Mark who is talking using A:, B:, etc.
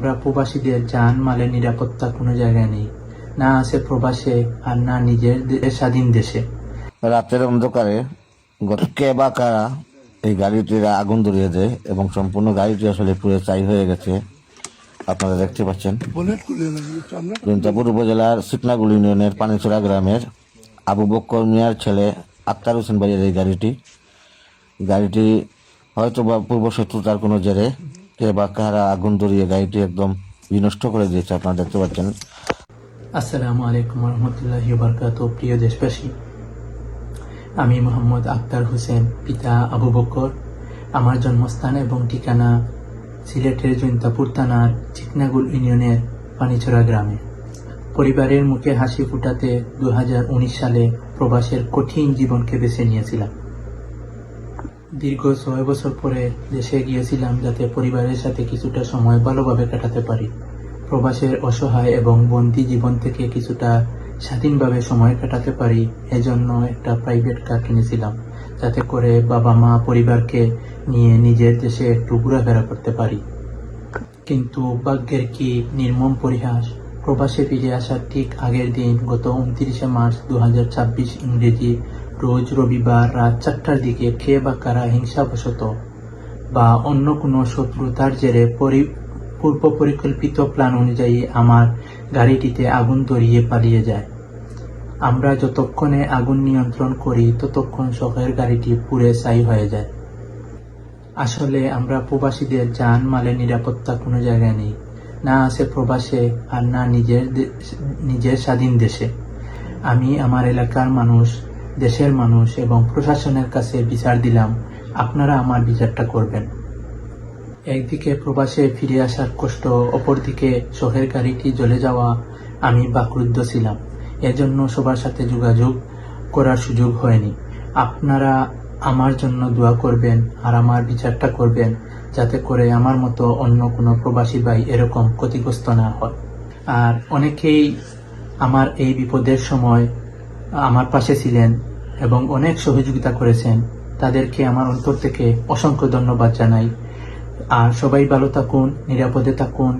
A: আমরা প্রবাসীদের জান মালের নিরাপত্তা কোনো জায়গায় নেই, না আছে প্রবাসে আর না নিজের স্বাধীন দেশে।
B: রাতের অন্ধকারে কে বা কারা এই গাড়িটির আগুন ধরিয়ে দেয় এবং সম্পূর্ণ গাড়িটি আসলে পুরো ছাই হয়ে গেছে। আপনারা দেখতে পাচ্ছেন জৈন্তাপুর উপজেলার সিকনাগুল ইউনিয়নের পানিছড়া গ্রামের আবু বক্কর মিয়ার ছেলে আক্তার হোসেন ভাইয়ের এই গাড়িটি হয়তো বা পূর্ব শত্রুতার কোনো জেরে কে বা কারা আগুন ধরিয়ে গাড়িটি একদম বিনষ্ট করে দিয়েছে। আপনারা দেখতে পাচ্ছেন।
A: আসসালামু আলাইকুম রহমতুল্লাহি বারাকাতুহু। প্রিয় দেশবাসী, আমি মোহাম্মদ আক্তার হোসেন, পিতা আবু বকর। আমার জন্মস্থান এবং ঠিকানা সিলেটের জৈন্তাপুর থানার চিকনাগুল ইউনিয়নের পানিছড়া গ্রামে। পরিবারের মুখে হাসি ফুটাতে 2019 সালে প্রবাসের কঠিন জীবনকে বেছে নিয়েছিলাম। দীর্ঘ 6 বছর পরে দেশে গিয়েছিলাম যাতে পরিবারের সাথে কিছুটা সময় ভালোভাবে কাটাতে পারি। প্রবাসের অসহায় এবং বন্দি জীবন থেকে কিছুটা স্বাধীনভাবে সময় কাটাতে পারি, এজন্য একটা প্রাইভেট কার কিনেছিলাম, যাতে করে বাবা মা পরিবারকে নিয়ে নিজের দেশে একটু ঘোরাফেরা করতে পারি। কিন্তু ভাগ্যের কি নির্মম পরিহাস, প্রবাসে ফিরে আসার ঠিক আগের দিন গত 29 মার্চ 2026 ইংরেজি রোজ রবিবার রাত 4টার দিকে কে বা কারা হিংসাবশত বা অন্য কোনো শত্রুতার জেরে পূর্ব পরিকল্পিত প্ল্যান অনুযায়ী আমার গাড়িটিতে আগুন ধরিয়ে পালিয়ে যায়। আমরা যতক্ষণে আগুন নিয়ন্ত্রণ করি ততক্ষণ শখের গাড়িটি পুড়ে ছাই হয়ে যায়। আসলে আমরা প্রবাসীদের জান মালের নিরাপত্তা কোনো জায়গায় নেই, না আছে প্রবাসে আর না নিজের স্বাধীন দেশে। আমি আমার এলাকার মানুষ, দেশের মানুষ এবং প্রশাসনের কাছে বিচার দিলাম, আপনারা আমার বিচারটা করবেন। একদিকে প্রবাসে ফিরে আসার কষ্ট, অপরদিকে শখের গাড়িটি জ্বলে যাওয়া, আমি বাকরুদ্ধ ছিলাম। এজন্য সবার সাথে যোগাযোগ করার সুযোগ হয়নি। আপনারা আমার জন্য দোয়া করবেন আর আমার বিচারটা করবেন, যাতে করে আমার মতো অন্য কোনো প্রবাসী ভাই এরকম ক্ষতিগ্রস্ত না হয়। আর অনেকেই আমার এই বিপদের সময় আমার পাশে ছিলেন এবং অনেক সহযোগিতা করেছেন, তাদেরকে আমার অন্তর থেকে অসংখ্য ধন্যবাদ জানাই। আর সবাই ভালো থাকুন, নিরাপদে থাকুন।